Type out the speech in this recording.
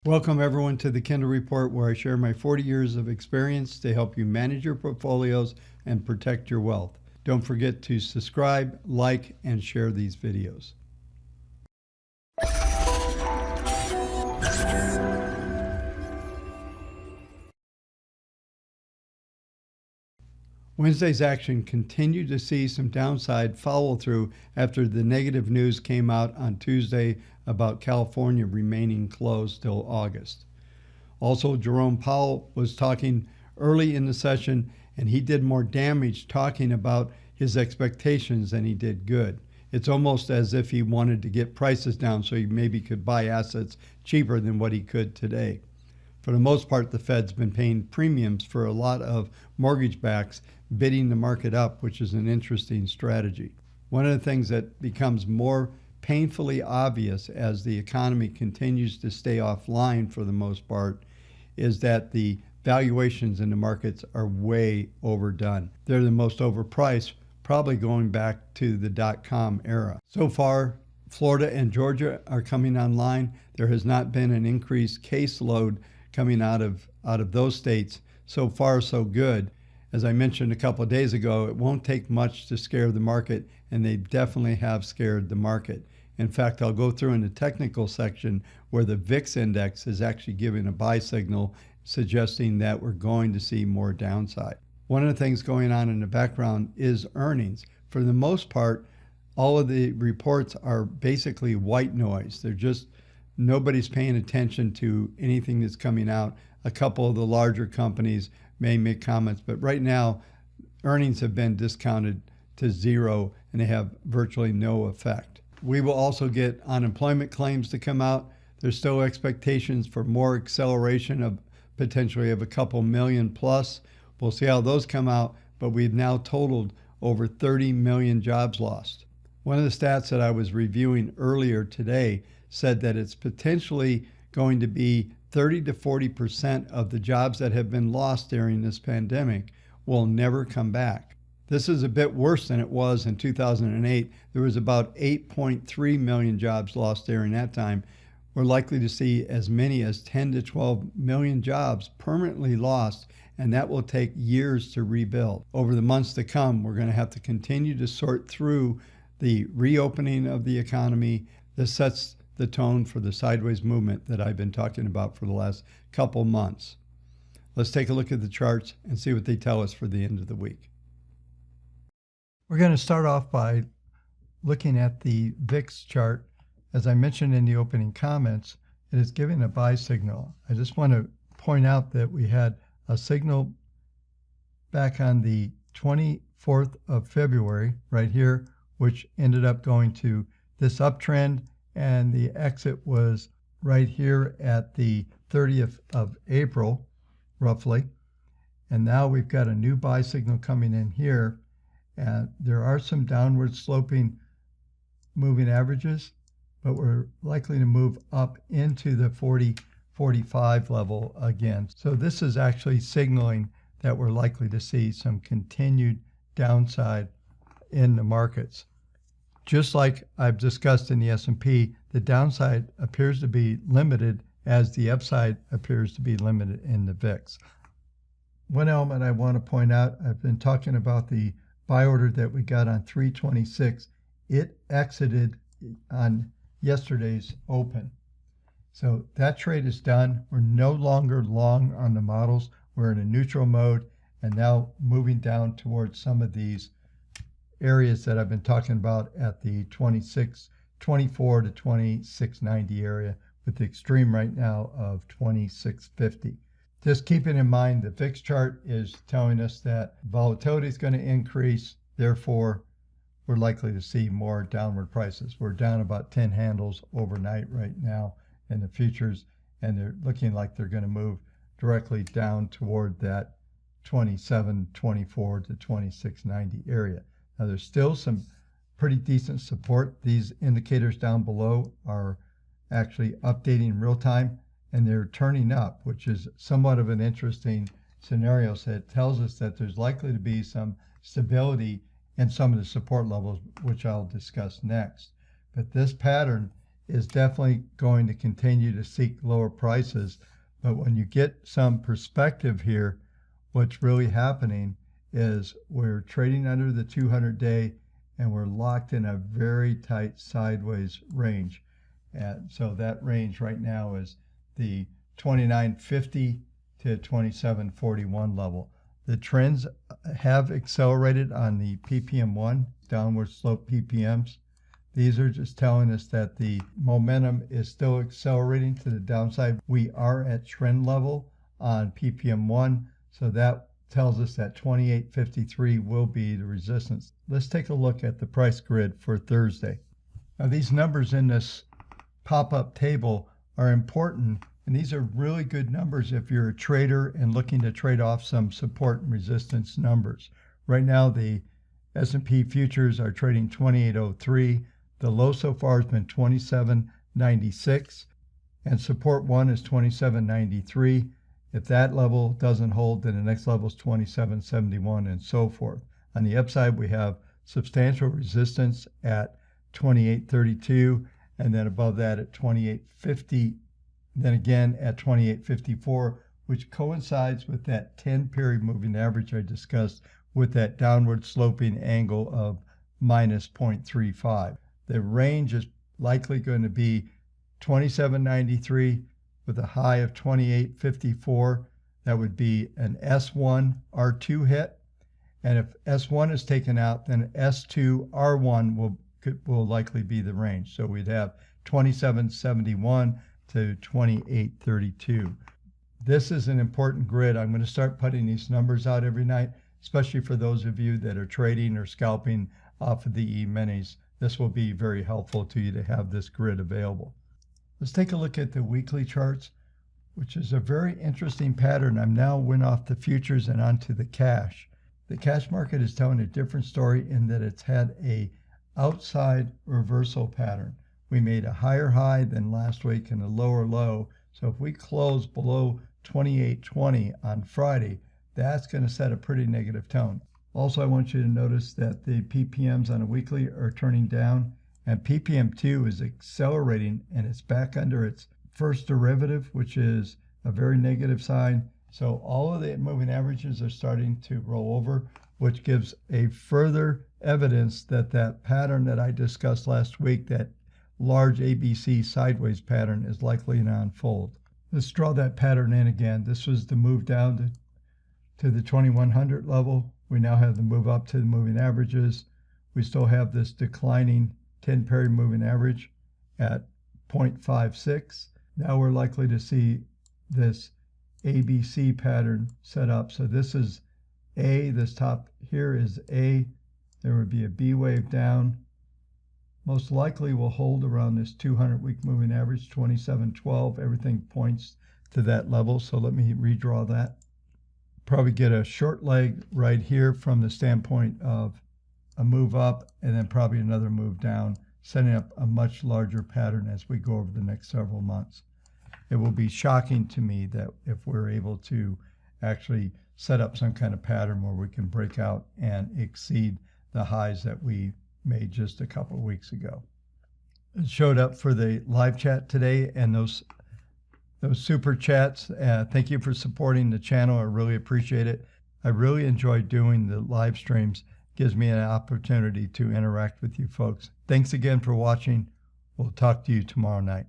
Welcome everyone to the Kindle Report, where I share my 40 years of experience to help you manage your portfolios and protect your wealth. Don't forget to subscribe, like, and share these videos. Wednesday's action continued to see some downside follow-through after the negative news came out on Tuesday about California remaining closed till August. Also, Jerome Powell was talking early in the session, and he did more damage talking about his expectations than he did good. It's almost as if he wanted to get prices down so he maybe could buy assets cheaper than what he could today. For the most part, the Fed's been paying premiums for a lot of mortgage backs, bidding the market up, which is an interesting strategy. One of the things that becomes more painfully obvious as the economy continues to stay offline for the most part is that the valuations in the markets are way overdone. They're the most overpriced, probably going back to the dot-com era. So far, Florida and Georgia are coming online. There has not been an increased caseload coming out of those states. So far, so good. As I mentioned a couple of days ago, it won't take much to scare the market, and they definitely have scared the market. In fact, I'll go through in the technical section where the VIX index is actually giving a buy signal, suggesting that we're going to see more downside. One of the things going on in the background is earnings. For the most part, all of the reports are basically white noise. They're just, nobody's paying attention to anything that's coming out. A couple of the larger companies may make comments, but right now, earnings have been discounted to zero and they have virtually no effect. We will also get unemployment claims to come out. There's still expectations for more acceleration of potentially of a couple million plus. We'll see how those come out, but we've now totaled over 30 million jobs lost. One of the stats that I was reviewing earlier today said that it's potentially going to be 30 to 40% of the jobs that have been lost during this pandemic will never come back. This is a bit worse than it was in 2008. There was about 8.3 million jobs lost during that time. We're likely to see as many as 10 to 12 million jobs permanently lost, and that will take years to rebuild. Over the months to come, we're going to have to continue to sort through the reopening of the economy. This sets the tone for the sideways movement that I've been talking about for the last couple months. Let's take a look at the charts and see what they tell us for the end of the week. We're going to start off by looking at the VIX chart. As I mentioned in the opening comments, it is giving a buy signal. I just want to point out that we had a signal back on the 24th of February right here, which ended up going to this uptrend, and the exit was right here at the 30th of April, roughly. And now we've got a new buy signal coming in here, and there are some downward sloping moving averages, but we're likely to move up into the 40-45 level again. So this is actually signaling that we're likely to see some continued downside in the markets. Just like I've discussed in the S&P, the downside appears to be limited as the upside appears to be limited in the VIX. One element I want to point out, I've been talking about the buy order that we got on 326. It exited on yesterday's open. So that trade is done. We're no longer long on the models. We're in a neutral mode and now moving down towards some of these areas that I've been talking about at the 24 to 2690 area, with the extreme right now of 2650. Just keeping in mind the VIX chart is telling us that volatility is going to increase, therefore we're likely to see more downward prices. We're down about 10 handles overnight right now in the futures, and they're looking like they're going to move directly down toward that 2724 to 2690 area. Now there's still some pretty decent support. These indicators down below are actually updating in real time, and they're turning up, which is somewhat of an interesting scenario. So it tells us that there's likely to be some stability in some of the support levels, which I'll discuss next. But this pattern is definitely going to continue to seek lower prices. But when you get some perspective here, what's really happening is we're trading under the 200-day and we're locked in a very tight sideways range. And so that range right now is the 29.50 to 27.41 level. The trends have accelerated on the PPM1, downward slope PPMs. These are just telling us that the momentum is still accelerating to the downside. We are at trend level on PPM1, so that tells us that 28.53 will be the resistance. Let's take a look at the price grid for Thursday. Now these numbers in this pop-up table are important, and these are really good numbers if you're a trader and looking to trade off some support and resistance numbers. Right now the S&P futures are trading 28.03. The low so far has been 27.96, and support 1 is 27.93. If that level doesn't hold, then the next level is 27.71 and so forth. On the upside, we have substantial resistance at 28.32, and then above that at 28.50, then again at 28.54, which coincides with that 10-period moving average I discussed with that downward sloping angle of minus 0.35. The range is likely going to be 27.93 with a high of 28.54. That would be an S1 R2 hit, and if S1 is taken out, then S2 R1 will likely be the range. So we'd have 27.71 to 28.32. This is an important grid. I'm going to start putting these numbers out every night, especially for those of you that are trading or scalping off of the E-minis. This will be very helpful to you to have this grid available. Let's take a look at the weekly charts, which is a very interesting pattern. I'm now went off the futures and onto the cash. The cash market is telling a different story in that it's had a outside reversal pattern. We made a higher high than last week and a lower low. So if we close below 28.20 on Friday, that's going to set a pretty negative tone. Also, I want you to notice that the PPMs on a weekly are turning down, and PPM2 is accelerating, and it's back under its first derivative, which is a very negative sign. So all of the moving averages are starting to roll over, which gives a further evidence that that pattern that I discussed last week, that large ABC sideways pattern, is likely to unfold. Let's draw that pattern in again. This was the move down to the 2100 level. We now have the move up to the moving averages. We still have this declining 10-period moving average at 0.56. Now we're likely to see this ABC pattern set up. So this is A, this top here is A. There would be a B wave down. Most likely will hold around this 200-week moving average, 27.12. Everything points to that level. So let me redraw that. Probably get a short leg right here from the standpoint of a move up and then probably another move down, setting up a much larger pattern as we go over the next several months. It will be shocking to me that if we're able to actually set up some kind of pattern where we can break out and exceed the highs that we made just a couple of weeks ago. It showed up for the live chat today, and those super chats. Thank you for supporting the channel. I really appreciate it. I really enjoy doing the live streams. It gives me an opportunity to interact with you folks. Thanks again for watching. We'll talk to you tomorrow night.